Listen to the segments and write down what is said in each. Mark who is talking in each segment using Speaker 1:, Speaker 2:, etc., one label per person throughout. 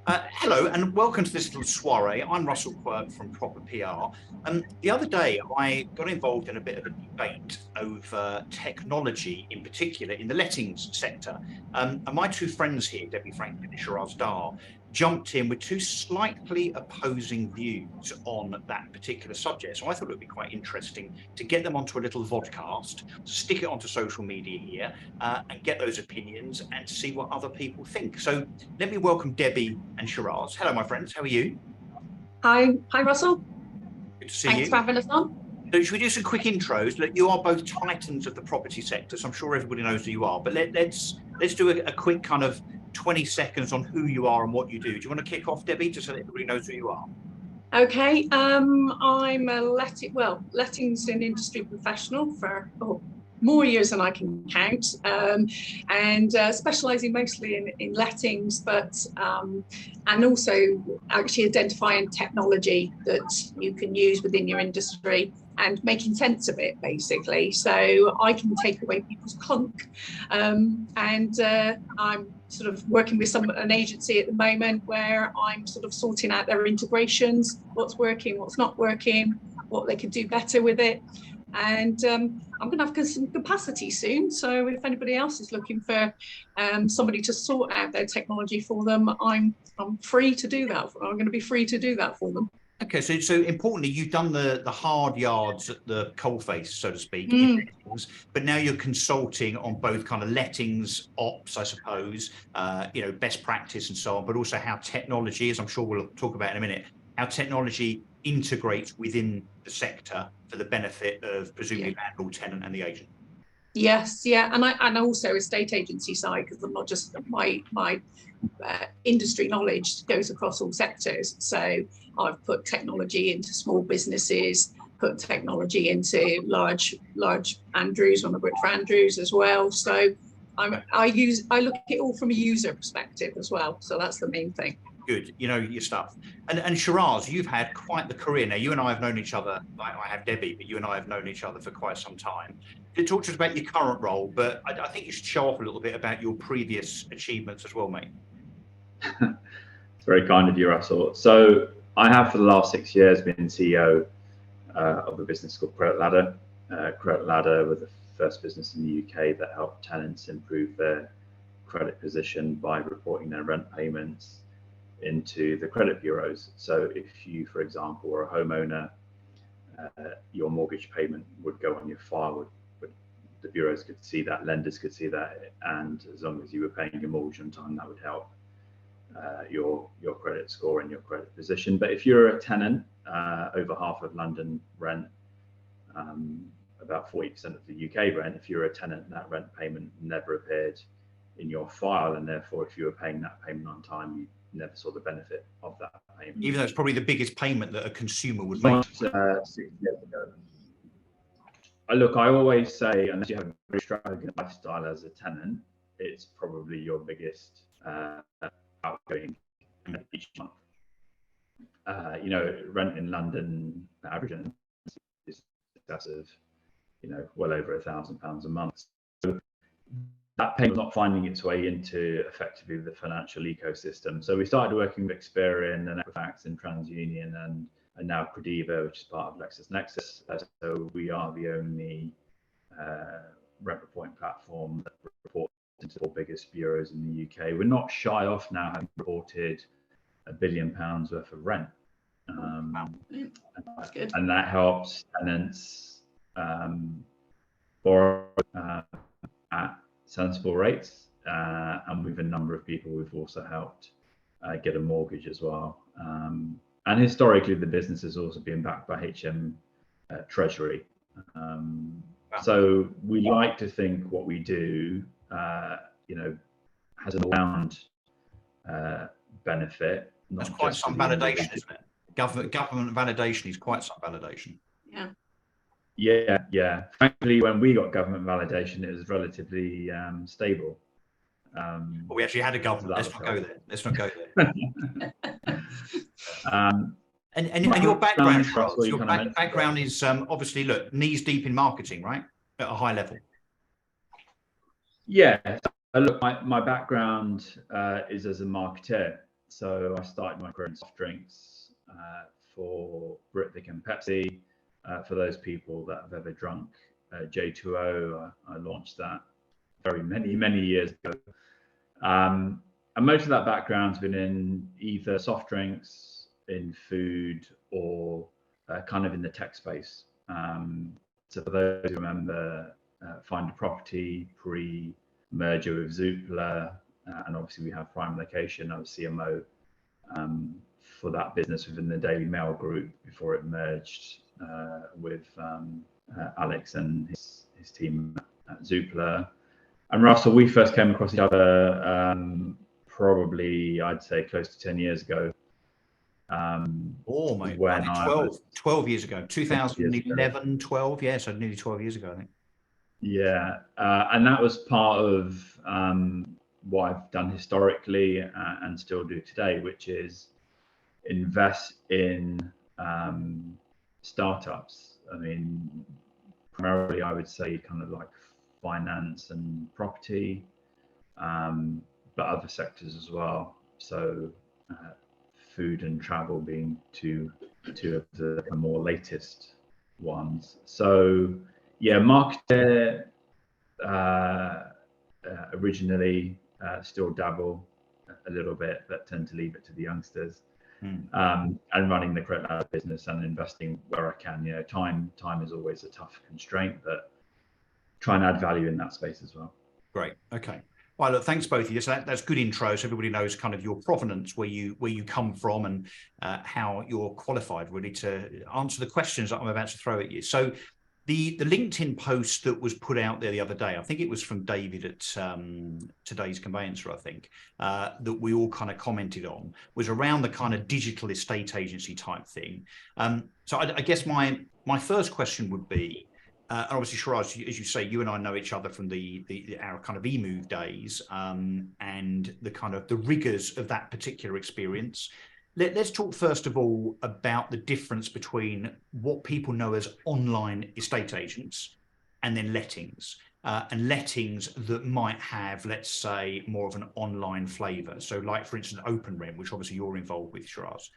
Speaker 1: Hello and welcome to this little soiree. I'm Russell Quirk from Proper PR. The other day, I got involved in a bit of a debate over technology, in particular in the lettings sector. And my two friends here, Debbie Franklin and Sheraz Dar, jumped in with two slightly opposing views on that particular subject. So I thought it would be quite interesting to get them onto a little vodcast, stick it onto social media here, and get those opinions and see what other people think. So let me welcome Debbie and Sheraz. Hello, my friends. How are you?
Speaker 2: Hi, Russell.
Speaker 1: Good to see
Speaker 2: Thanks
Speaker 1: you.
Speaker 2: for having us on.
Speaker 1: So should we do some quick intros? Look, you are both titans of the property sector, so I'm sure everybody knows who you are. But let's do a quick kind of 20 seconds on who you are and what you do. Do you want to kick off, Debbie, just so that everybody knows who you are?
Speaker 2: Okay. I'm a lettings and industry professional for more years than I can count, and specialising mostly in lettings, but and also actually identifying technology that you can use within your industry and making sense of it, basically. So I can take away people's clunk, and I'm sort of working with an agency at the moment where I'm sort of sorting out their integrations, what's working, what's not working, what they could do better with it. And I'm going to have some capacity soon. So if anybody else is looking for somebody to sort out their technology for them, I'm free to do that. I'm going to be free to do that for them.
Speaker 1: Okay, so importantly, you've done the hard yards at the coalface, so to speak, but now you're consulting on both kind of lettings, ops, I suppose, best practice and so on, but also how technology, as I'm sure we'll talk about in a minute, how technology integrates within the sector for the benefit of presumably landlord, tenant, and the agent.
Speaker 2: Yes, yeah, and also estate agency side, because I'm not just my industry knowledge goes across all sectors. So I've put technology into small businesses, put technology into large Andrews when I worked for Andrews as well. So I look at it all from a user perspective as well. So that's the main thing.
Speaker 1: Good, you know your stuff. And Sheraz, you've had quite the career. Now, you and I have known each other, I have Debbie, but you and I have known each other for quite some time. Talk to us about your current role, but I think you should show off a little bit about your previous achievements as well, mate.
Speaker 3: It's very kind of you, Russell. So I have for the last 6 years been CEO of a business called Credit Ladder. Credit Ladder was the first business in the UK that helped tenants improve their credit position by reporting their rent payments into the credit bureaus. So if you, for example, were a homeowner, your mortgage payment would go on your file. The bureaus could see that, lenders could see that, and as long as you were paying your mortgage on time, that would help your credit score and your credit position. But if you're a tenant, over half of London rent, about 40% of the UK rent, if you're a tenant, that rent payment never appeared in your file, and therefore if you were paying that payment on time, you never saw the benefit of that payment.
Speaker 1: Even though it's probably the biggest payment that a consumer would make.
Speaker 3: 6 years ago. Look, I always say, unless you have a very extravagant lifestyle as a tenant, it's probably your biggest outgoing each month. Rent in London, average is excessive, well over £1,000 a month. So that payment was not finding its way into effectively the financial ecosystem. So we started working with Experian and Equifax and TransUnion and now Crediva, which is part of LexisNexis. So we are the only rent reporting platform that reports into the 4 biggest bureaus in the UK. We're not shy off now having reported £1 billion worth of rent.
Speaker 2: That's good.
Speaker 3: And that helps tenants borrow at sensible rates. And with a number of people, we've also helped get a mortgage as well. And historically, the business has also been backed by HM Treasury. So we like to think what we do, has an all-round benefit.
Speaker 1: That's quite some validation, isn't it? Government validation is quite some validation.
Speaker 3: Yeah. Frankly, when we got government validation, it was relatively stable.
Speaker 1: Well, we actually had a government. Let's not go there. And your background, Charles, your background is obviously, look, knees deep in marketing, right? At a high level.
Speaker 3: Yeah. Look, my background is as a marketer. So I started my career in soft drinks for Britvic and Pepsi. For those people that have ever drunk J2O, I launched that many years ago. And most of that background's been in either soft drinks, in food, or kind of in the tech space. So for those who remember, Find a Property, pre-merger with Zoopla, and obviously we have Prime Location. I was CMO for that business within the Daily Mail group before it merged with Alex and his team at Zoopla. And Russell, we first came across each other probably, I'd say, close to 10 years ago.
Speaker 1: Mate,
Speaker 3: when
Speaker 1: 12 years ago, 2011, 12, yeah, so nearly 12 years ago, I think.
Speaker 3: Yeah, and that was part of what I've done historically and still do today, which is invest in startups. I mean, primarily I would say kind of like finance and property, but other sectors as well. So food and travel being two of the more latest ones. So yeah, marketer originally, still dabble a little bit, but tend to leave it to the youngsters. And running the Credit Ladder business and investing where I can. You know, time is always a tough constraint, but try and add value in that space as well.
Speaker 1: Great. Okay. Well, look, thanks both of you. So that's good intro. So everybody knows kind of your provenance, where you come from, and how you're qualified really to answer the questions that I'm about to throw at you. So the LinkedIn post that was put out there the other day, I think it was from David at Today's Conveyancer, I think, that we all kind of commented on, was around the kind of digital estate agency type thing. So I guess my first question would be, and obviously, Sheraz, as you say, you and I know each other from our kind of eMove days, and the kind of the rigors of that particular experience. Let's talk first of all about the difference between what people know as online estate agents and then lettings, and lettings that might have, let's say, more of an online flavour. So like, for instance, OpenRent, which obviously you're involved with, Sheraz.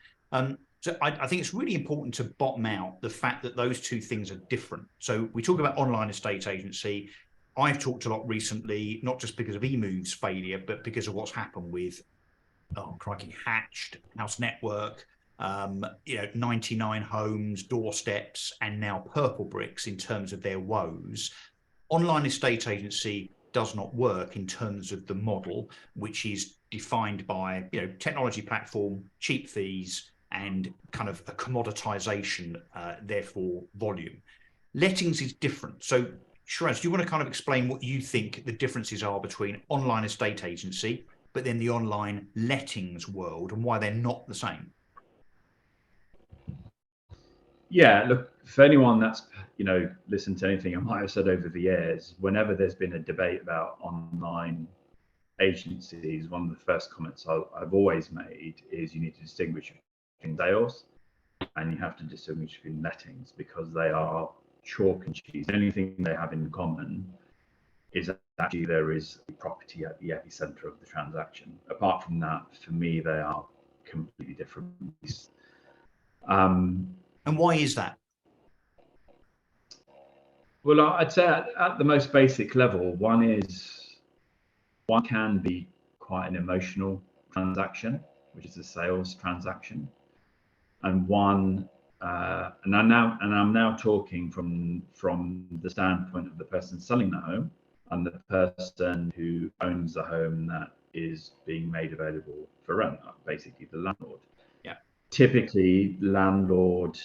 Speaker 1: So I think it's really important to bottom out the fact that those two things are different. So we talk about online estate agency. I've talked a lot recently, not just because of eMove's failure, but because of what's happened with, oh crikey, Hatched, House Network, 99 Homes, Doorsteps, and now Purple Bricks in terms of their woes. Online estate agency does not work in terms of the model, which is defined by technology platform, cheap fees, and kind of a commoditization, therefore volume. Lettings is different. So Sheraz, do you want to kind of explain what you think the differences are between online estate agency, but then the online lettings world, and why they're not the same?
Speaker 3: Yeah, look, for anyone that's listened to anything I might have said over the years, whenever there's been a debate about online agencies, one of the first comments I've always made is you need to distinguish between sales and you have to distinguish between lettings, because they are chalk and cheese. The only thing they have in common is actually there is a property at the epicenter of the transaction. Apart from that, for me, they are completely different.
Speaker 1: And why is that?
Speaker 3: Well, I'd say at the most basic level, one can be quite an emotional transaction, which is a sales transaction, and I'm now talking from the standpoint of the person selling the home and the person who owns the home that is being made available for rent, basically the landlord.
Speaker 1: Yeah.
Speaker 3: Typically, landlord,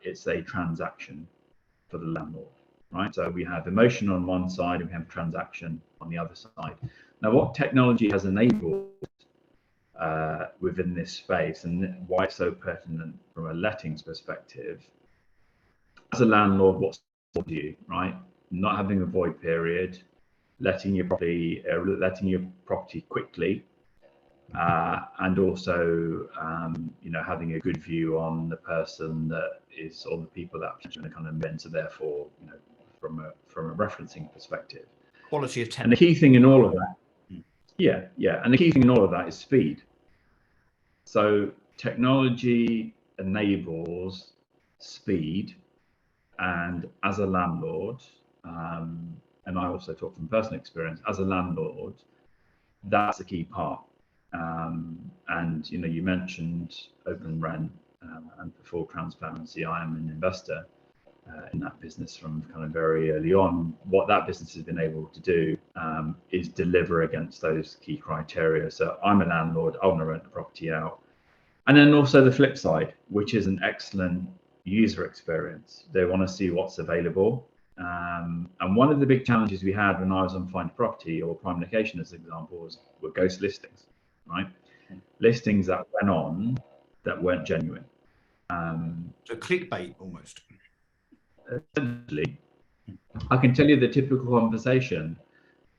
Speaker 3: it's a transaction for the landlord, right? So we have emotion on one side and we have transaction on the other side. Now, what technology has enabled within this space, and why it's so pertinent from a lettings perspective, as a landlord, what's for you, right? Not having a void period, letting your property quickly, and also having a good view on the person that is, or the people that are going to kind of enter, therefore, from a referencing perspective.
Speaker 1: Quality of tenant.
Speaker 3: And the key thing in all of that, and the key thing in all of that is speed. So technology enables speed, and as a landlord, and I also talk from personal experience, as a landlord, that's a key part. And you mentioned open rent, and for full transparency, I am an investor in that business from kind of very early on. What that business has been able to do is deliver against those key criteria. So I'm a landlord, I want to rent the property out. And then also the flip side, which is an excellent user experience. They want to see what's available. And one of the big challenges we had when I was on Find Property or Prime Location, as examples, were ghost listings, right? Listings that went on that weren't genuine.
Speaker 1: So clickbait almost.
Speaker 3: Essentially, I can tell you the typical conversation.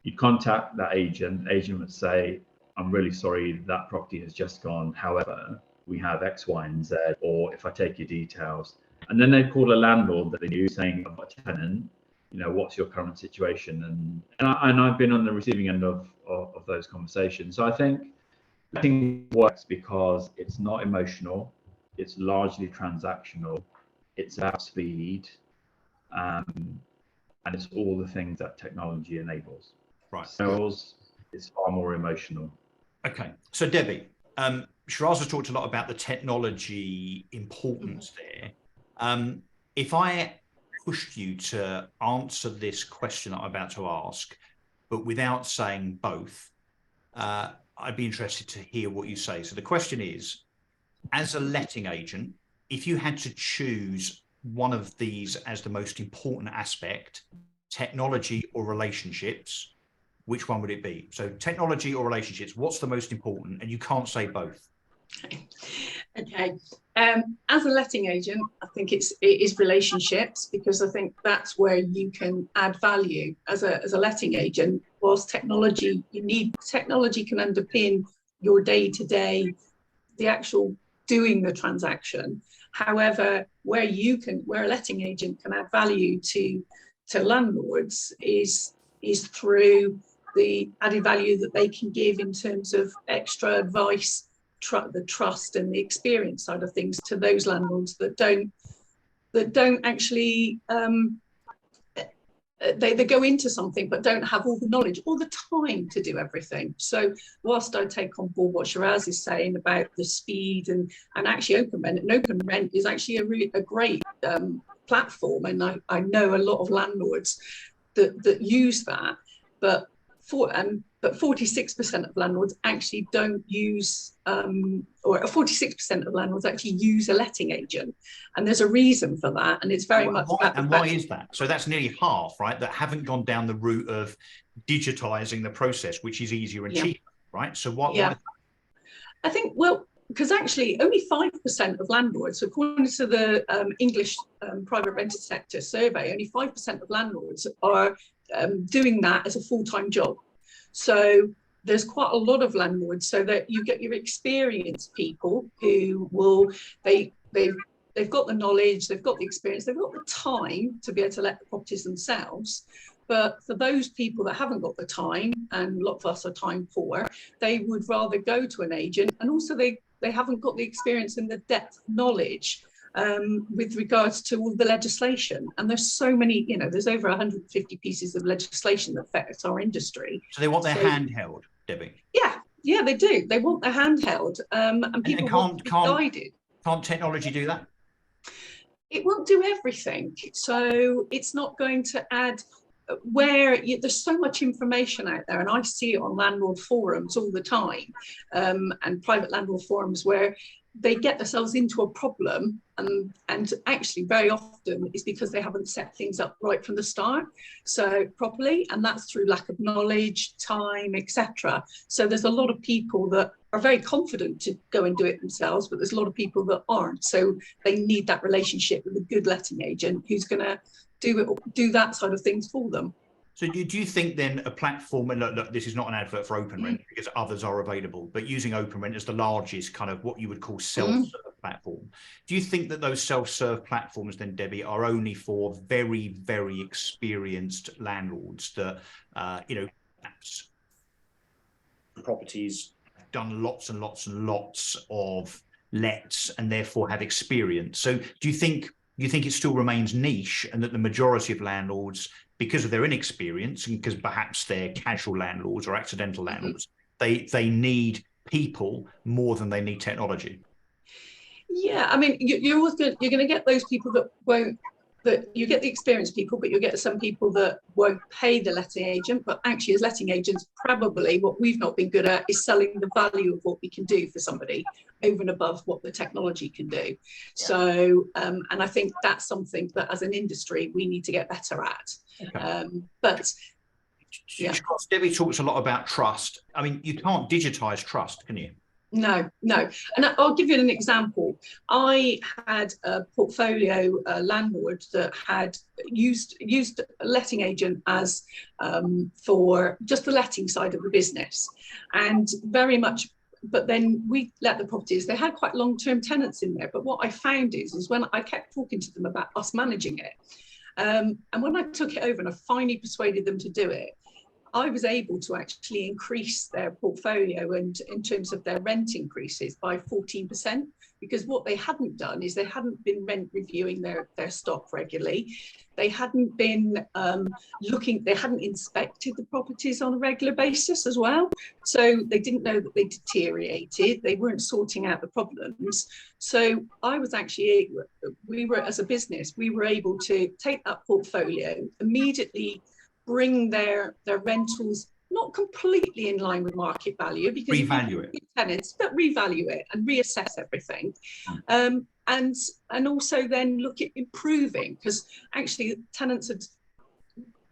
Speaker 3: You contact that agent would say, I'm really sorry, that property has just gone. However, we have X, Y, and Z, or if I take your details. And then they call a landlord that they knew saying, I've got a tenant, what's your current situation? And I've been on the receiving end of those conversations. So I think works because it's not emotional, it's largely transactional, it's about speed, and it's all the things that technology enables.
Speaker 1: Right.
Speaker 3: Sales is far more emotional.
Speaker 1: Okay. So Debbie, Sheraz has talked a lot about the technology importance there. If I pushed you to answer this question that I'm about to ask, but without saying both, I'd be interested to hear what you say. So the question is, as a letting agent, if you had to choose one of these as the most important aspect, technology or relationships, which one would it be? So technology or relationships, what's the most important? And you can't say both.
Speaker 2: Okay. As a letting agent, I think it is relationships, because I think that's where you can add value as a letting agent. Whilst technology can underpin your day-to-day, the actual doing the transaction. However, where a letting agent can add value to landlords is through the added value that they can give in terms of extra advice, the trust and the experience side of things to those landlords that don't actually they go into something but don't have all the knowledge or the time to do everything. So whilst I take on board what Sheraz is saying about the speed and actually open rent is actually a great platform, and I know a lot of landlords that use that, but 46% of landlords actually don't use, or 46% of landlords actually use a letting agent, and there's a reason for that, and it's very much.
Speaker 1: Why is that? So that's nearly half, right? That haven't gone down the route of digitizing the process, which is easier and cheaper, right? So why?
Speaker 2: I think because actually only 5% of landlords, according to the English private rented sector survey, only 5% of landlords are doing that as a full-time job. So there's quite a lot of landlords, so that you get your experienced people who will, they've got the knowledge, they've got the experience, they've got the time to be able to let the properties themselves. But for those people that haven't got the time, and a lot of us are time poor, they would rather go to an agent, and also they haven't got the experience and the depth of knowledge with regards to all the legislation. And there's so many, there's over 150 pieces of legislation that affects our industry.
Speaker 1: So they want their hand held, Debbie?
Speaker 2: Yeah, they do. They want their hand held, and people want to be guided.
Speaker 1: Can't technology do that?
Speaker 2: It won't do everything. So it's not going to add there's so much information out there, and I see it on landlord forums all the time, and private landlord forums, where they get themselves into a problem, and actually very often it's because they haven't set things up right from the start, so properly, and that's through lack of knowledge, time, etc. So there's a lot of people that are very confident to go and do it themselves, but there's a lot of people that aren't, so they need that relationship with a good letting agent who's going to do that side of things for them.
Speaker 1: So do you think then a platform, and look, this is not an advert for Open Rent because others are available, but using Open Rent as the largest kind of what you would call self-serve platform, do you think that those self-serve platforms then, Debbie, are only for very, very experienced landlords that, perhaps properties done lots and lots and lots of lets and therefore have experience. So do you think it still remains niche, and that the majority of landlords, because of their inexperience and because perhaps they're casual landlords or accidental landlords, they need people more than they need technology?
Speaker 2: Yeah, I mean, you're always going to get those people that won't, that you get the experienced people, but you'll get some people that won't pay the letting agent. But actually, as letting agents, probably what we've not been good at is selling the value of what we can do for somebody over and above what the technology can do. Yeah. So, and I think that's something that as an industry, we need to get better at. Okay. But yeah.
Speaker 1: Debbie talks a lot about trust. I mean, you can't digitize trust, can you?
Speaker 2: No. And I'll give you an example. I had a portfolio landlord that had used a letting agent as for just the letting side of the business, and very much. But then we let the properties, they had quite long-term tenants in there. But what I found is when I kept talking to them about us managing it, and when I took it over and I finally persuaded them to do it, I was able to actually increase their portfolio and in terms of their rent increases by 14%, because what they hadn't done is they hadn't been rent reviewing their stock regularly. They hadn't been they hadn't inspected the properties on a regular basis as well. So they didn't know that they deteriorated. They weren't sorting out the problems. So I was actually, as a business, we were able to take that portfolio, immediately bring their rentals not completely in line with market value, because
Speaker 1: revalue it,
Speaker 2: tenants, but revalue it and reassess everything, and also then look at improving, because actually tenants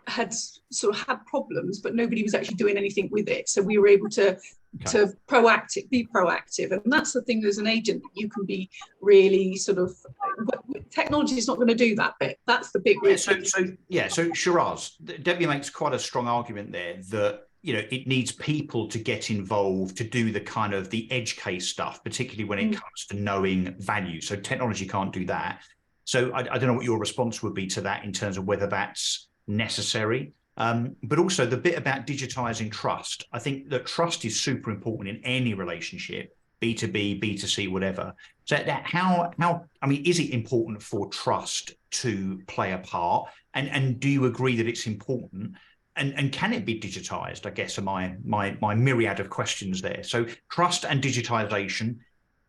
Speaker 2: had sort of had problems, but nobody was actually doing anything with it. So we were able to be proactive, and that's the thing as an agent, that you can be really sort of, technology is not going to do that bit. That's the big risk.
Speaker 1: So Sheraz, Debbie makes quite a strong argument there that, you know, it needs people to get involved to do the kind of the edge case stuff, particularly when it comes to knowing value. So technology can't do that. So I don't know what your response would be to that in terms of whether that's necessary. But also the bit about digitizing trust. I think that trust is super important in any relationship, B2B, B2C, whatever. So how I mean, is it important for trust to play a part? And do you agree that it's important? And can it be digitized? I guess are my myriad of questions there. So trust and digitization,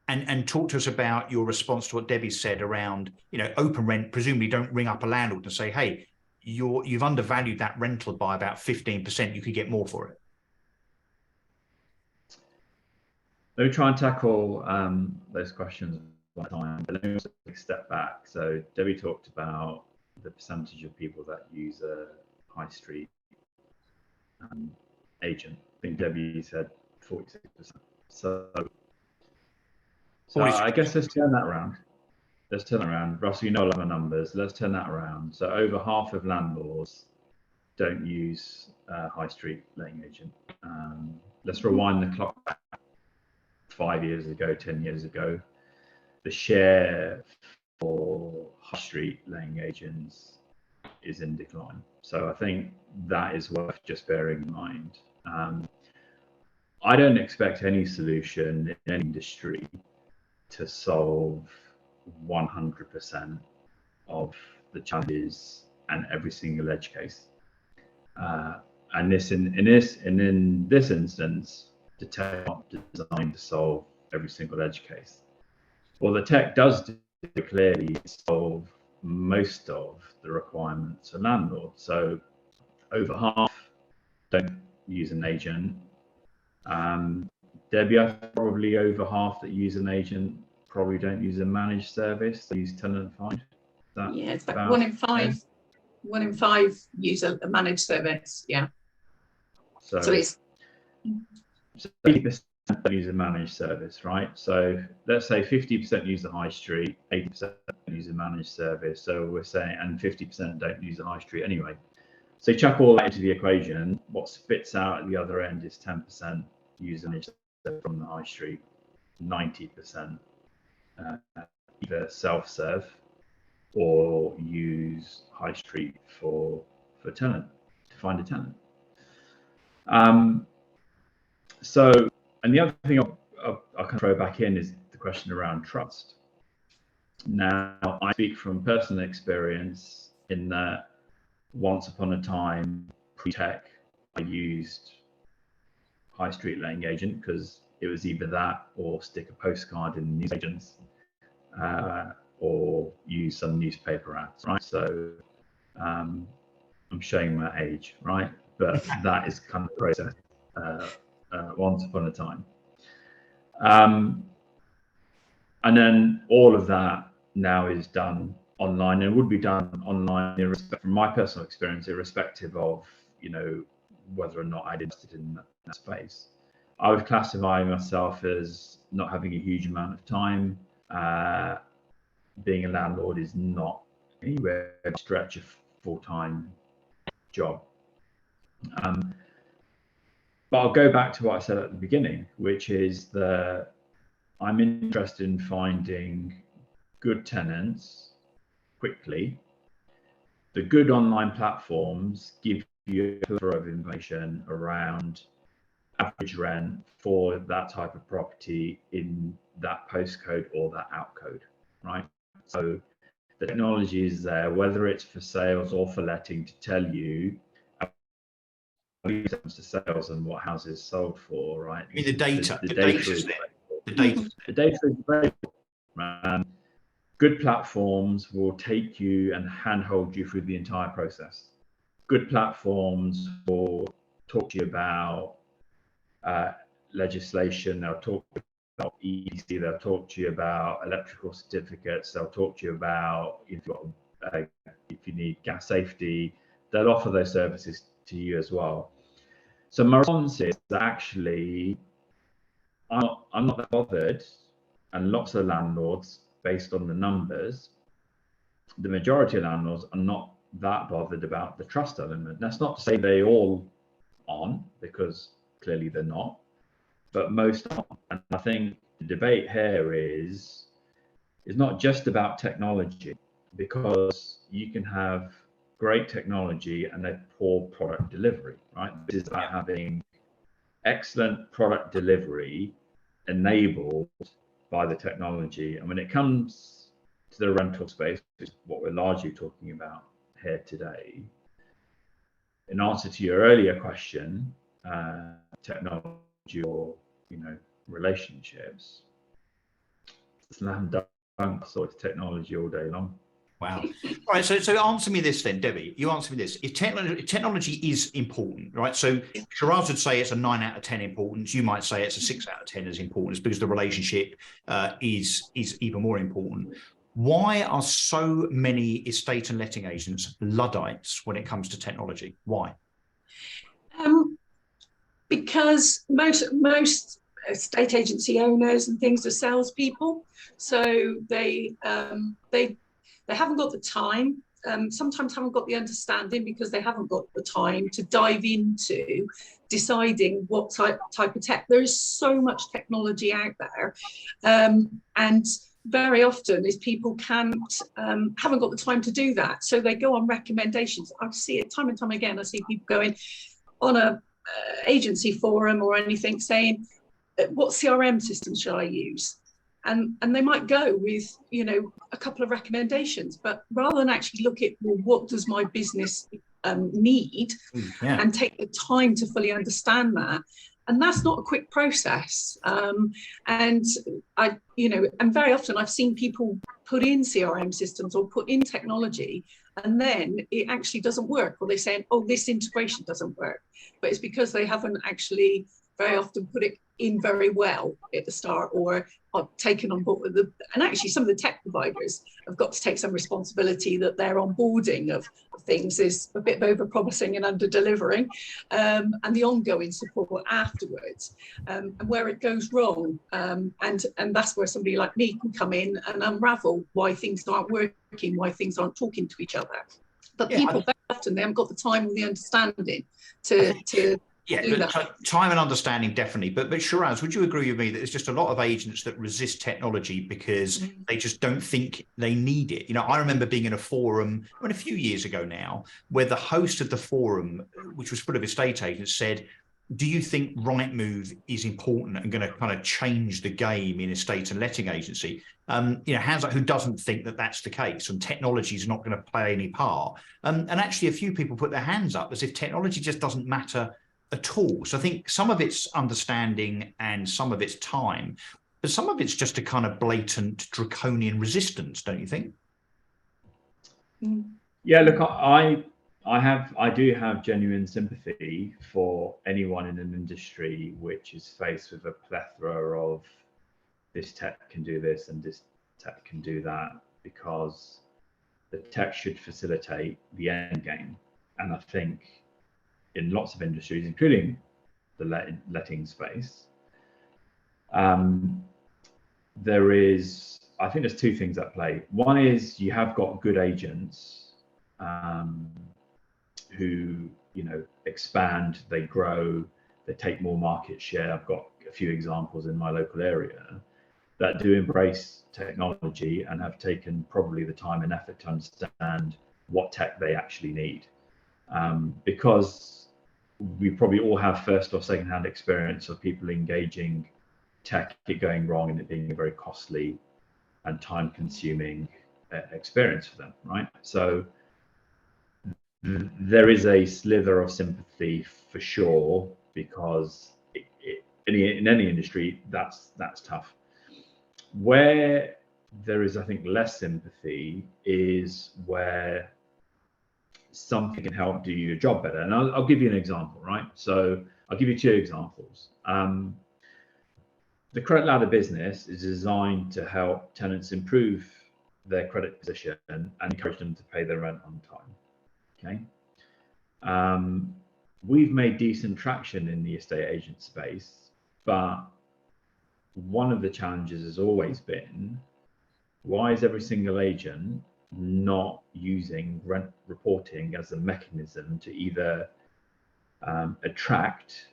Speaker 1: and talk to us about your response to what Debbie said around, you know, open rent. Presumably don't ring up a landlord and say, hey, you've undervalued that rental by about 15%. You could get more for it.
Speaker 3: Let me try and tackle those questions one time, but let me also take a step back. So Debbie talked about the percentage of people that use a high street agent. I think Debbie said 46%. So I guess let's turn that around. Russell, you know a lot of numbers. Let's turn that around. So over half of landlords don't use a high street letting agent. Let's rewind the clock back 5 years ago, 10 years ago. The share for high street letting agents is in decline. So I think that is worth just bearing in mind. I don't expect any solution in any industry to solve 100% of the challenges and every single edge case. And in this instance, the tech is not designed to solve every single edge case. Well, the tech does do clearly solve most of the requirements of landlords. So over half don't use an agent. Debbie, I think probably over half that use an agent probably don't use a managed service. They use tenant find.
Speaker 2: Yeah, it's about 1 in 5. 1 in 5 use a managed service. Yeah. So it's
Speaker 3: 80% use a managed service, right? So let's say 50% use the high street, 80% use a managed service. So we're saying, and 50% don't use the high street anyway. So you chuck all that into the equation. What spits out at the other end is 10% use a managed service from the high street, 90% either self-serve or use high street for tenant, to find a tenant. So And the other thing I'll kind of throw back in is the question around trust. Now, I speak from personal experience in that once upon a time, pre-tech, I used high street letting agent because it was either that or stick a postcard in newsagents or use some newspaper ads, right? So I'm showing my age, right? But that is kind of the process once upon a time. And then all of that now is done online, and would be done online from my personal experience, irrespective of, you know, whether or not I'd interested in that space. I would classify myself as not having a huge amount of time. Being a landlord is not anywhere to stretch a full-time job. But I'll go back to what I said at the beginning, which is that I'm interested in finding good tenants quickly. The good online platforms give you a plethora of information around average rent for that type of property in that postcode or that outcode, right? So the technology is there, whether it's for sales or for letting, to tell you when it comes to sales and what houses sold for, right?
Speaker 1: I mean, the data is there. The
Speaker 3: data is available. Good platforms will take you and handhold you through the entire process. Good platforms will talk to you about legislation. They'll talk about EC. They'll talk to you about electrical certificates. They'll talk to you about if you need gas safety. They'll offer those services to you as well. So my response is that actually I'm not that bothered, and lots of landlords, based on the numbers, the majority of landlords are not that bothered about the trust element. That's not to say they all aren't, because clearly they're not, but most aren't. And I think the debate here is not just about technology, because you can have great technology and a poor product delivery, right? This is about having excellent product delivery enabled by the technology. And when it comes to the rental space, which is what we're largely talking about here today, in answer to your earlier question, technology or, you know, relationships, slam dunk sort of technology all day long.
Speaker 1: Wow. All right. So answer me this then, Debbie. You answer me this. If technology is important, right? So Sheraz would say it's a 9 out of 10 importance. You might say it's a 6 out of 10 as importance, because the relationship is even more important. Why are so many estate and letting agents Luddites when it comes to technology? Why?
Speaker 2: Because most estate agency owners and things are salespeople, so they haven't got the time, sometimes haven't got the understanding, because they haven't got the time to dive into deciding what type of tech. There is so much technology out there, and very often is people haven't got the time to do that, so they go on recommendations. I see it time and time again. I see people going on a agency forum or anything saying, what CRM system shall I use? And they might go with, you know, a couple of recommendations, but rather than actually look at, well, what does my business need, and take the time to fully understand that. And that's not a quick process. And I, you know, and very often I've seen people put in CRM systems or put in technology, and then it actually doesn't work, or they're saying, oh, this integration doesn't work. But it's because they haven't actually very often put it in very well at the start, or taken on board with and actually some of the tech providers have got to take some responsibility that their onboarding of things is a bit over promising and under delivering, and the ongoing support afterwards, and where it goes wrong, and that's where somebody like me can come in and unravel why things aren't working, why things aren't talking to each other. But people very often, they haven't got the time or the understanding to
Speaker 1: time and understanding, definitely. But Sheraz, would you agree with me that there's just a lot of agents that resist technology because they just don't think they need it? You know, I remember being in a forum, a few years ago now, where the host of the forum, which was full of estate agents, said, do you think Rightmove is important and going to kind of change the game in estate and letting agency? Who doesn't think that that's the case, and technology is not going to play any part? And actually, a few people put their hands up as if technology just doesn't matter at all. So I think some of it's understanding and some of it's time, but some of it's just a kind of blatant draconian resistance, don't you think?
Speaker 3: Yeah, look, I do have genuine sympathy for anyone in an industry which is faced with a plethora of this tech can do this and this tech can do that, because the tech should facilitate the end game. And I think in lots of industries, including the letting space, I think there's two things at play. One is you have got good agents who, expand, they grow, they take more market share. I've got a few examples in my local area that do embrace technology and have taken probably the time and effort to understand what tech they actually need. Because we probably all have first or second hand experience of people engaging tech, it going wrong, and it being a very costly and time consuming experience for them, right? So there is a slither of sympathy for sure, because in any industry, that's tough. Where there is, I think, less sympathy is where something can help do your job better. And I'll give you an example, right? So I'll give you two examples. The credit ladder business is designed to help tenants improve their credit position and encourage them to pay their rent on time. Okay. We've made decent traction in the estate agent space, but one of the challenges has always been, why is every single agent not using rent reporting as a mechanism to either attract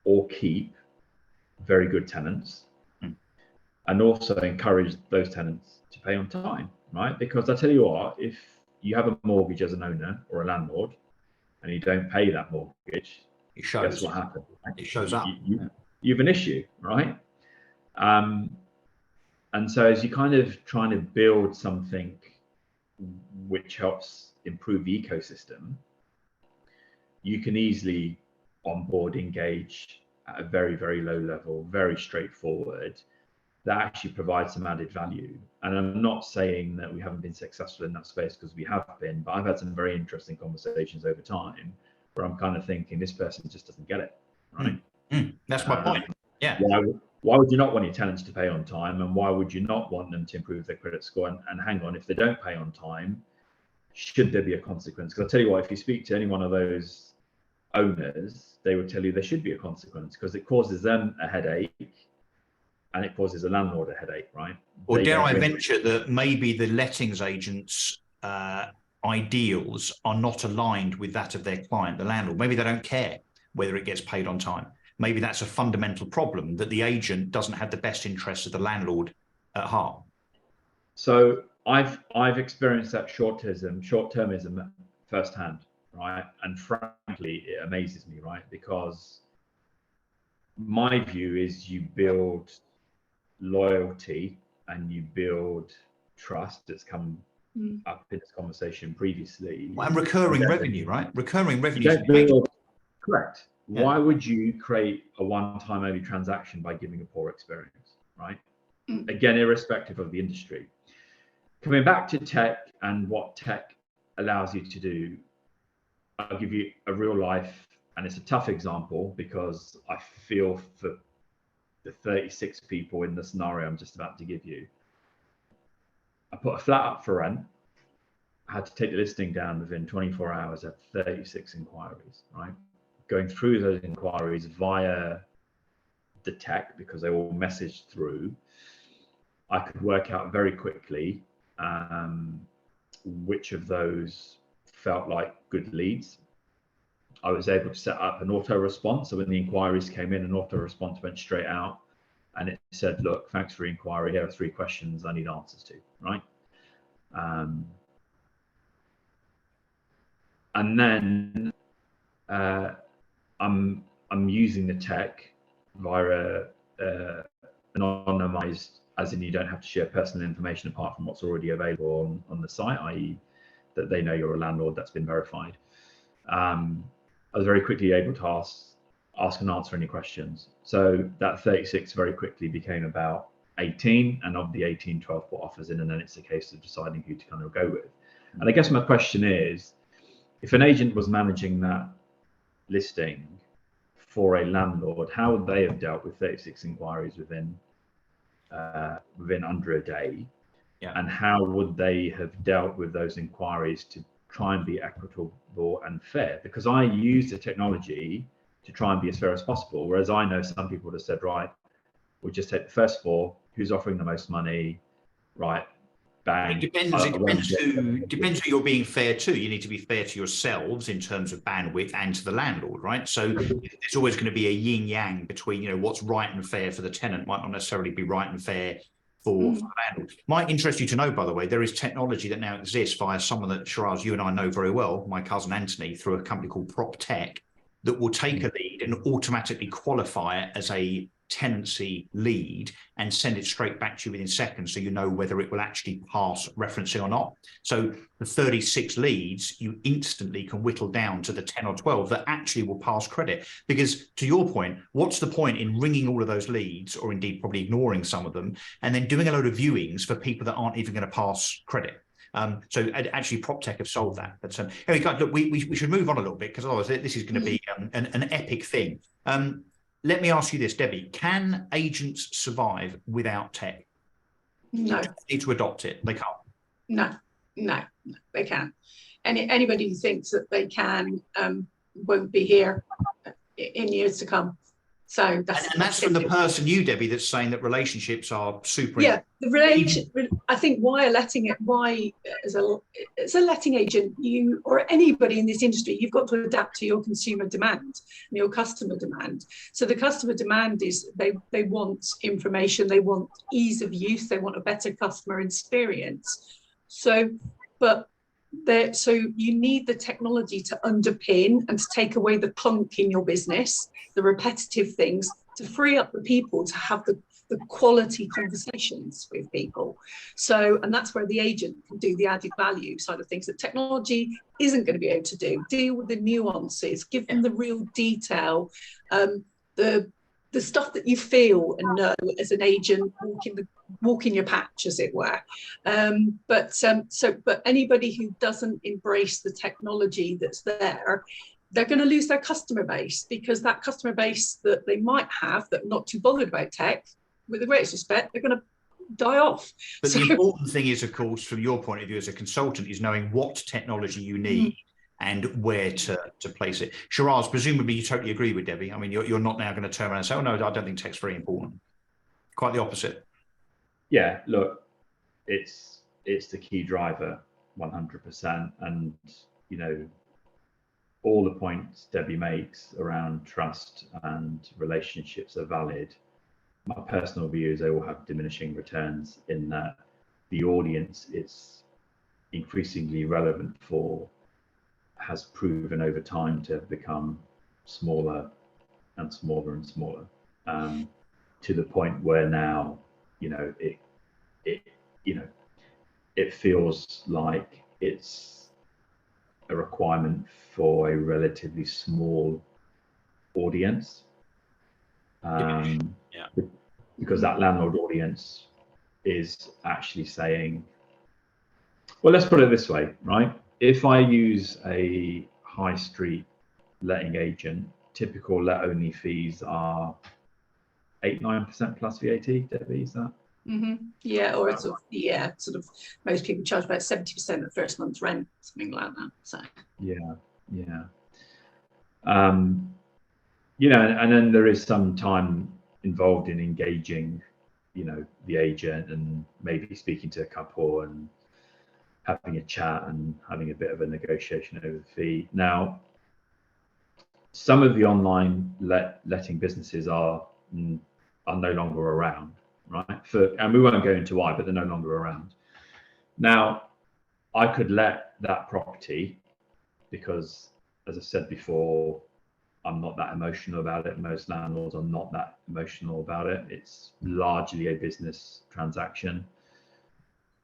Speaker 3: or keep very good tenants, and also encourage those tenants to pay on time, right? Because I tell you what, if you have a mortgage as an owner or a landlord and you don't pay that mortgage,
Speaker 1: it shows.
Speaker 3: Guess what happens?
Speaker 1: It shows up.
Speaker 3: You have an issue, right? And so as you kind of trying to build something which helps improve the ecosystem, you can easily onboard, engage at a very, very low level, very straightforward, that actually provides some added value. And I'm not saying that we haven't been successful in that space, because we have been, but I've had some very interesting conversations over time where I'm kind of thinking this person just doesn't get it, right?
Speaker 1: That's my point. Yeah.
Speaker 3: Why would you not want your tenants to pay on time, and why would you not want them to improve their credit score? And hang on, if they don't pay on time, should there be a consequence? Because I'll tell you what, if you speak to any one of those owners, they would tell you there should be a consequence, because it causes them a headache and it causes a landlord a headache, right?
Speaker 1: Or dare I venture that maybe the lettings agents' ideals are not aligned with that of their client, the landlord. Maybe they don't care whether it gets paid on time. Maybe that's a fundamental problem, that the agent doesn't have the best interests of the landlord at heart.
Speaker 3: So I've experienced that short-termism firsthand, right? And frankly, it amazes me, right? Because my view is you build loyalty and you build trust. That's come up in this conversation previously.
Speaker 1: And recurring revenue, right? Recurring revenue.
Speaker 3: Correct. Yeah. Why would you create a one-time only transaction by giving a poor experience, right? Again, irrespective of the industry. Coming back to tech and what tech allows you to do, I'll give you a real life, and it's a tough example because I feel for the 36 people in the scenario I'm just about to give you. I put a flat up for rent. I had to take the listing down within 24 hours at 36 inquiries, right? Going through those inquiries via the tech, because they all messaged through, I could work out very quickly which of those felt like good leads. I was able to set up an auto response. So when the inquiries came in, an auto response went straight out and it said, look, thanks for your inquiry. Here are 3 questions I need answers to, right? And then I'm I'm using the tech via anonymized, as in you don't have to share personal information apart from what's already available on the site, i.e. that they know you're a landlord that's been verified. I was very quickly able to ask and answer any questions. So that 36 very quickly became about 18, and of the 18, 12 put offers in, and then it's a case of deciding who to kind of go with. And I guess my question is, if an agent was managing that listing for a landlord, how would they have dealt with 36 inquiries within under a day?
Speaker 1: Yeah.
Speaker 3: And how would they have dealt with those inquiries to try and be equitable and fair? Because I use the technology to try and be as fair as possible, whereas I know some people would have said, right, we'll just take the first 4, who's offering the most money, right, bang.
Speaker 1: It depends who you're being fair to. You need to be fair to yourselves in terms of bandwidth and to the landlord, right? So there's always going to be a yin yang between, you know, what's right and fair for the tenant might not necessarily be right and fair for the landlord. Might interest you to know, by the way, there is technology that now exists via someone that, Sheraz, you and I know very well, my cousin Anthony, through a company called PropTech, that will take a lead and automatically qualify it as a tenancy lead and send it straight back to you within seconds, so you know whether it will actually pass referencing or not. So the 36 leads, you instantly can whittle down to the 10 or 12 that actually will pass credit. Because to your point, what's the point in ringing all of those leads, or indeed probably ignoring some of them, and then doing a load of viewings for people that aren't even going to pass credit? So actually, PropTech have solved that. But anyway, guys, look, we should move on a little bit, because otherwise this is going to be an epic thing. Let me ask you this, Debbie: can agents survive without tech?
Speaker 2: No.
Speaker 1: They need to adopt it. They can't.
Speaker 2: No, they can't. Anybody who thinks that they can won't be here in years to come. So
Speaker 1: that's from the person, you, Debbie, that's saying that relationships are super.
Speaker 2: Yeah, the relationship. I think as a letting agent, you or anybody in this industry, you've got to adapt to your consumer demand and your customer demand. So the customer demand is they want information, they want ease of use, they want a better customer experience. So you need the technology to underpin and to take away the clunk in your business, the repetitive things, to free up the people to have the quality conversations with people. So, and that's where the agent can do the added value side of things that technology isn't going to be able to do. Deal with the nuances, give them the real detail, the stuff that you feel and know as an agent, walking your patch, as it were. But anybody who doesn't embrace the technology that's there, they're going to lose their customer base, because that customer base that they might have that are not too bothered about tech, with the greatest respect, they're going to die off.
Speaker 1: But the important thing is, of course, from your point of view as a consultant, is knowing what technology you need and where to place it. Sheraz, presumably you totally agree with Debbie. I mean, you're not now going to turn around and say, oh no, I don't think tech's very important. Quite the opposite.
Speaker 3: Yeah, look, it's the key driver, 100%. And, you know, all the points Debbie makes around trust and relationships are valid. My personal view is they will have diminishing returns, in that the audience it's increasingly relevant for has proven over time to have become smaller and smaller and smaller, to the point where now, you know, it feels like it's a requirement for a relatively small audience. Because that landlord audience is actually saying, well, let's put it this way, right? If I use a high street letting agent, typical let only fees are 8-9% plus VAT. Debbie, is that?
Speaker 2: Yeah, or sort of most people charge about 70% of first month's rent, something like that. So
Speaker 3: yeah. You know, and then there is some time involved in engaging, you know, the agent and maybe speaking to a couple and having a chat and having a bit of a negotiation over the fee. Now, some of the online letting businesses are no longer around, right? And we won't go into why, but they're no longer around. Now, I could let that property because, as I said before, I'm not that emotional about it. Most landlords are not that emotional about it. It's largely a business transaction.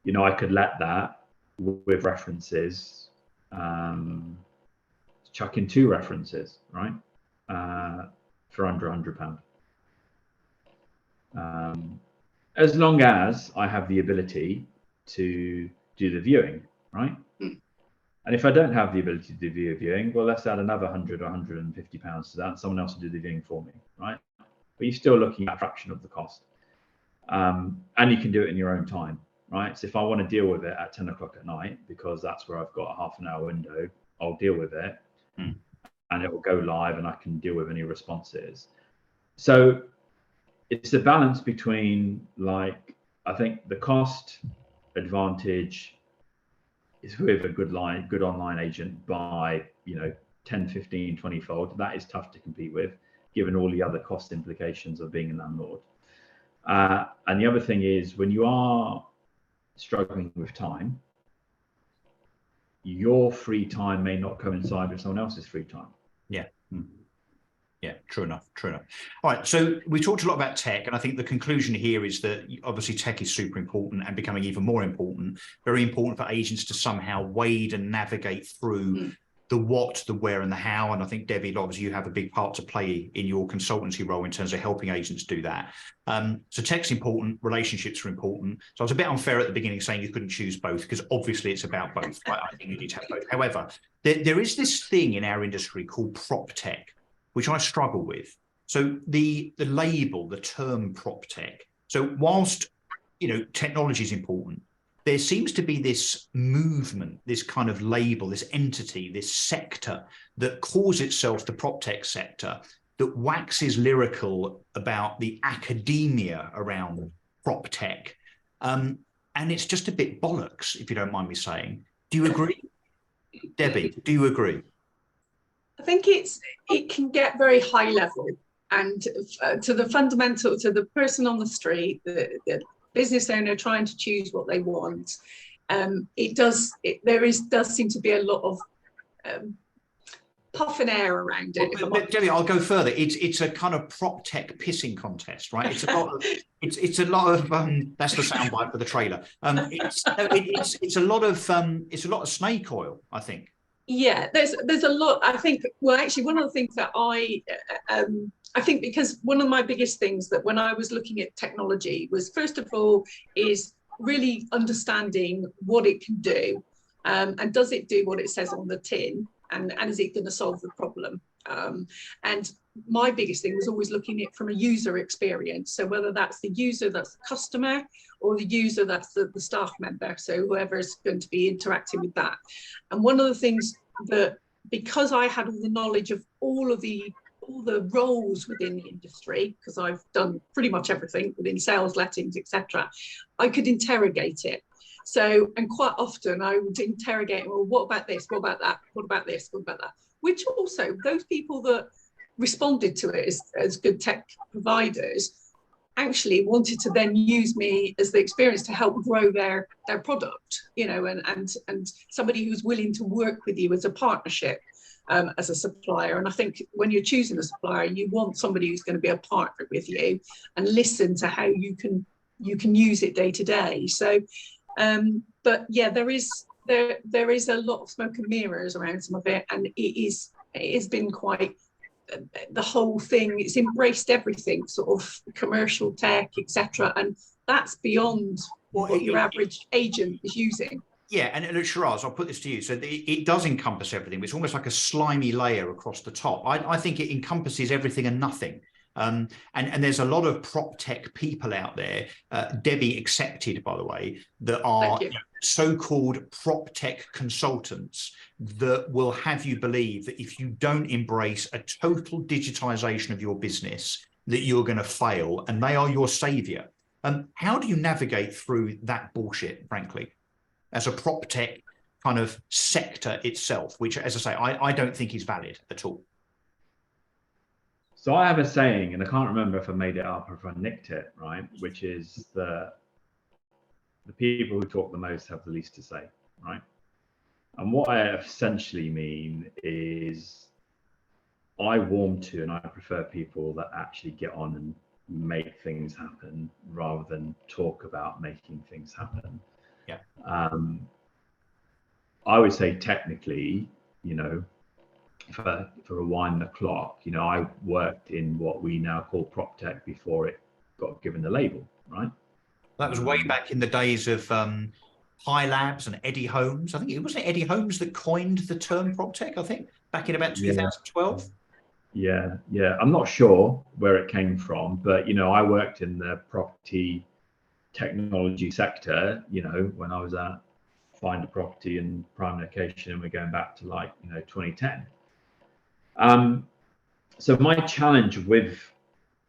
Speaker 3: You know, I could let that with references, chuck in 2 references, right? For under £100. As long as I have the ability to do the viewing, right? And if I don't have the ability to do the viewing, well, let's add another £100 or £150 to that, and someone else will do the viewing for me, right? But you're still looking at a fraction of the cost. And you can do it in your own time, right? So if I want to deal with it at 10 o'clock at night, because that's where I've got a half an hour window, I'll deal with it and it will go live and I can deal with any responses. So it's a balance between, like, I think the cost advantage is with a good online agent by, you know, 10, 15, 20 fold. That is tough to compete with, given all the other cost implications of being a landlord. And the other thing is, when you are struggling with time, your free time may not coincide with someone else's free time.
Speaker 1: Yeah. Yeah, true enough. All right, so we talked a lot about tech, and I think the conclusion here is that obviously tech is super important and becoming even more important, very important for agents to somehow wade and navigate through the what, the where, and the how. And I think, Debbie, obviously you have a big part to play in your consultancy role in terms of helping agents do that. So tech's important, relationships are important. So I was a bit unfair at the beginning saying you couldn't choose both, because obviously it's about both. Right? I think you need to have both. However, there is this thing in our industry called PropTech, which I struggle with. So the label, the term PropTech. So whilst, you know, technology is important, there seems to be this movement, this kind of label, this entity, this sector that calls itself the PropTech sector, that waxes lyrical about the academia around PropTech. And it's just a bit bollocks, if you don't mind me saying. Do you agree? Debbie, do you agree?
Speaker 2: I think it can get very high level, and to the fundamental, to the person on the street, the business owner trying to choose what they want, there does seem to be a lot of puff and air around it.
Speaker 1: But Debbie, I'll go further. It's a kind of PropTech pissing contest, right? It's a lot of it's a lot of that's the soundbite for the trailer. It's a lot of snake oil, I think.
Speaker 2: Yeah, there's a lot. I think, well, actually, one of the things that I think, because one of my biggest things that when I was looking at technology was, first of all, is really understanding what it can do, and does it do what it says on the tin, and is it going to solve the problem? And my biggest thing was always looking at it from a user experience. So whether that's the user, that's the customer, or the user, that's the staff member. So whoever's going to be interacting with that. And one of the things that, because I had all the knowledge of all the roles within the industry, because I've done pretty much everything within sales, lettings, etc., I could interrogate it. So, and quite often I would interrogate, well, what about this? What about that? What about this? What about that? Which also, those people that responded to it as good tech providers actually wanted to then use me as the experience to help grow their product, you know, and somebody who's willing to work with you as a partnership, as a supplier. And I think when you're choosing a supplier, you want somebody who's going to be a partner with you and listen to how you can use it day to day. So, but yeah, there is a lot of smoke and mirrors around some of it, and it has been quite, the whole thing, it's embraced everything, sort of commercial tech, etc., and that's beyond what your average agent is using.
Speaker 1: Yeah, and Sheraz, I'll put this to you. So it does encompass everything. It's almost like a slimy layer across the top. I think it encompasses everything and nothing. And there's a lot of PropTech people out there, Debbie accepted, by the way, that are so-called PropTech consultants that will have you believe that if you don't embrace a total digitization of your business, that you're going to fail, and they are your savior. How do you navigate through that bullshit, frankly, as a PropTech kind of sector itself, which, as I say, I don't think is valid at all?
Speaker 3: So I have a saying, and I can't remember if I made it up or if I nicked it, right? Which is that the people who talk the most have the least to say, right? And what I essentially mean is I warm to, and I prefer people that actually get on and make things happen rather than talk about making things happen.
Speaker 1: Yeah.
Speaker 3: I would say technically, you know, for rewind the clock, you know, I worked in what we now call PropTech before it got given the label, right?
Speaker 1: That was way back in the days of High Labs and Eddie Holmes. I think it wasn't Eddie Holmes that coined the term PropTech, I think, back in about 2012.
Speaker 3: Yeah. I'm not sure where it came from, but, you know, I worked in the property technology sector, you know, when I was at Find a Property in prime location, and we're going back to, like, you know, 2010. So my challenge with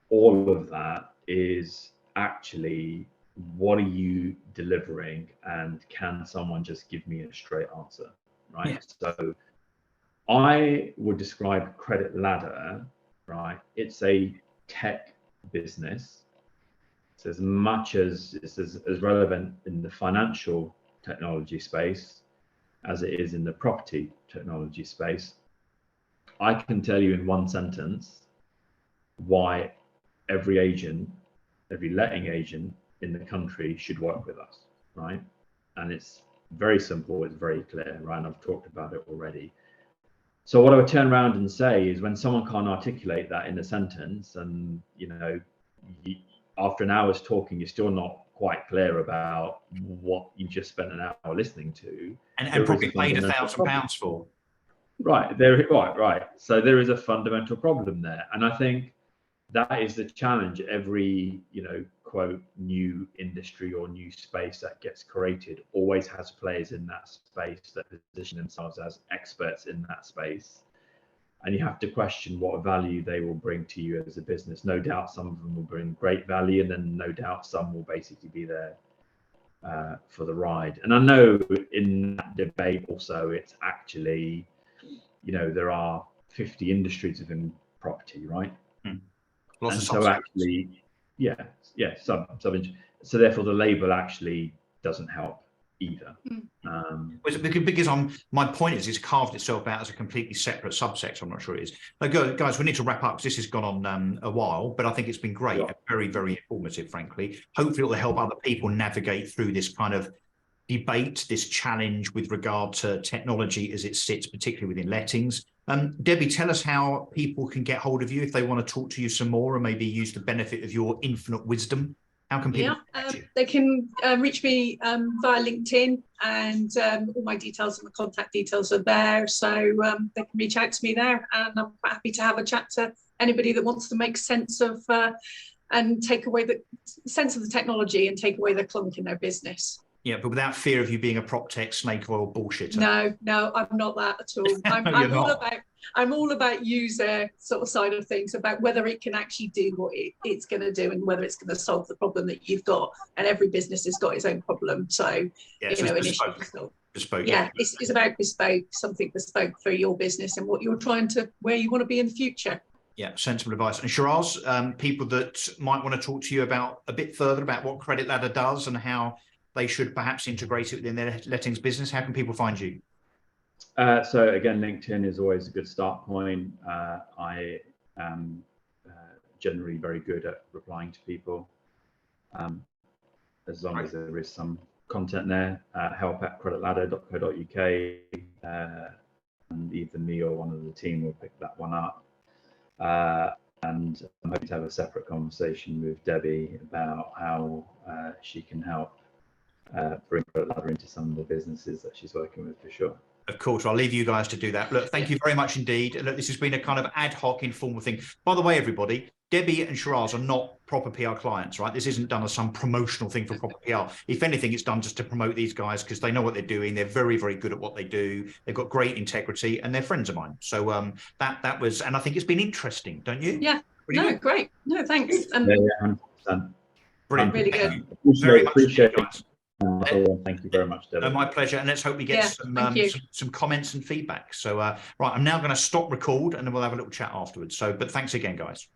Speaker 3: all of that is actually, what are you delivering, and can someone just give me a straight answer, right?
Speaker 1: Yes.
Speaker 3: So I would describe Credit Ladder, right? It's a tech business. So as much as it's as relevant in the financial technology space as it is in the property technology space, I can tell you in one sentence why every agent, every letting agent in the country should work with us, right? And it's very simple, it's very clear, right? And I've talked about it already. So what I would turn around and say is, when someone can't articulate that in a sentence, and, you know, after an hour's talking, you're still not quite clear about what you just spent an hour listening to,
Speaker 1: and probably paid £1,000 for.
Speaker 3: Right. So there is a fundamental problem there. And I think that is the challenge. Every, you know, quote, new industry or new space that gets created always has players in that space that position themselves as experts in that space. And you have to question what value they will bring to you as a business. No doubt some of them will bring great value, and then no doubt some will basically be there for the ride. And I know in that debate also, it's actually, you know, there are 50 industries within property, right?
Speaker 1: Lots
Speaker 3: and
Speaker 1: of
Speaker 3: so actually, so therefore the label actually doesn't help either.
Speaker 1: Because my point is, it's carved itself out as a completely separate subsector. I'm not sure it is. Guys, we need to wrap up, because this has gone on a while, but I think it's been great, and very, very informative, frankly. Hopefully it will help other people navigate through this kind of debate, this challenge with regard to technology as it sits, particularly within lettings. Debbie, tell us how people can get hold of you if they want to talk to you some more, and maybe use the benefit of your infinite wisdom. How can people
Speaker 2: they can reach me via LinkedIn, and all my details and the contact details are there, so they can reach out to me there, and I'm quite happy to have a chat to anybody that wants to make sense of and take away the sense of the technology and take away the clunk in their business.
Speaker 1: Yeah, but without fear of you being a PropTech snake oil bullshitter.
Speaker 2: No, I'm not that at all. I'm all about user sort of side of things, about whether it can actually do what it's going to do, and whether it's going to solve the problem that you've got. And every business has got its own problem. So, you know,
Speaker 1: bespoke.
Speaker 2: Yeah, it's about bespoke, something bespoke for your business and what you're trying to, where you want to be in the future.
Speaker 1: Yeah, sensible advice. And Sheraz, people that might want to talk to you about a bit further about what Credit Ladder does and how they should perhaps integrate it within their lettings business, how can people find you?
Speaker 3: So again, LinkedIn is always a good start point. I am generally very good at replying to people, as long as there is some content there. help@creditladder.co.uk, and either me or one of the team will pick that one up. And I'm hoping to have a separate conversation with Debbie about how she can help bring Credit Ladder into some of the businesses that she's working with, for sure.
Speaker 1: Of course, I'll leave you guys to do that. Look, thank you very much indeed. Look, this has been a kind of ad hoc, informal thing. By the way, everybody, Debbie and Sheraz are not proper PR clients, right? This isn't done as some promotional thing for proper PR. If anything, it's done just to promote these guys, because they know what they're doing. They're very, very good at what they do. They've got great integrity, and they're friends of mine. So that was, and I think it's been interesting, don't you?
Speaker 2: Yeah. No, great. No, thanks.
Speaker 3: Yeah, 100%.
Speaker 1: Brilliant.
Speaker 2: Really good.
Speaker 3: Appreciate it. Thank you very much, Debbie.
Speaker 1: My pleasure. And let's hope we get some comments and feedback. So, right, I'm now going to stop record, and then we'll have a little chat afterwards. So, but thanks again, guys.